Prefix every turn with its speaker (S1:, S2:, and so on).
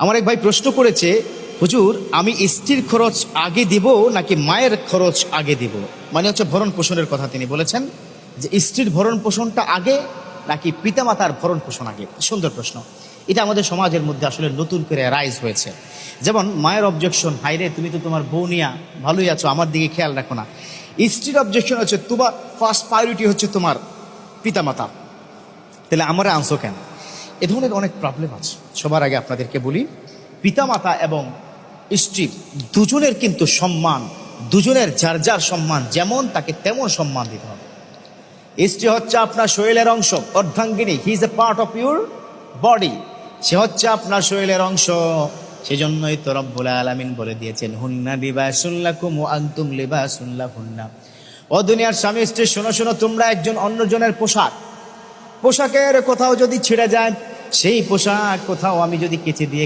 S1: আমার এক ভাই প্রশ্ন করেছে, হুজুর আমি স্ত্রীর খরচ আগে দিব নাকি মায়ের খরচ আগে দিব? মানে হচ্ছে ভরণ পোষণের কথা তিনি বলেছেন, যে স্ত্রীর ভরণ পোষণটা আগে নাকি পিতামাতার ভরণ পোষণ আগে। সুন্দর প্রশ্ন। এটা আমাদের সমাজের মধ্যে আসলে নতুন করে রাইজ হয়েছে। যেমন মায়ের অবজেকশন, হাইরে তুমি তো তোমার বউ নিয়া ভালোই আছো, আমার দিকে খেয়াল রাখো না। স্ত্রীর অবজেকশন হচ্ছে তোমার ফার্স্ট প্রায়োরিটি হচ্ছে তোমার পিতামাতা, তাহলে আমরা আনছো কেন? এ ধরনের অনেক প্রবলেম আছে। সবার আগে আপনাদেরকে বলি, পিতামাতা এবং স্ত্রী দুজনের কিন্তু সম্মান, দুজনের যার যার সম্মান যেমন তাকে তেমন সম্মান দিতে হবে। স্ত্রী হচ্ছে আপনার শরীরের অংশ, অর্ধাঙ্গিনী, he is a part of your body, সে হচ্ছে আপনার শরীরের অংশ। সেজন্যই তো রব্বুল আলামিন বলে দিয়েছেন, হুন্না লিবাসুন লাকুম ওয়া আনতুম লিবাসুন লাহুন্না। ও দুনিয়ার স্বামী স্ত্রী, শোনো শোনো, তোমরা একজন অন্যজনের পোশাক। পোশাকের কোথাও যদি ছিঁড়ে যায়, সেই পোশাক কোথাও আমি যদি কেচে দিয়ে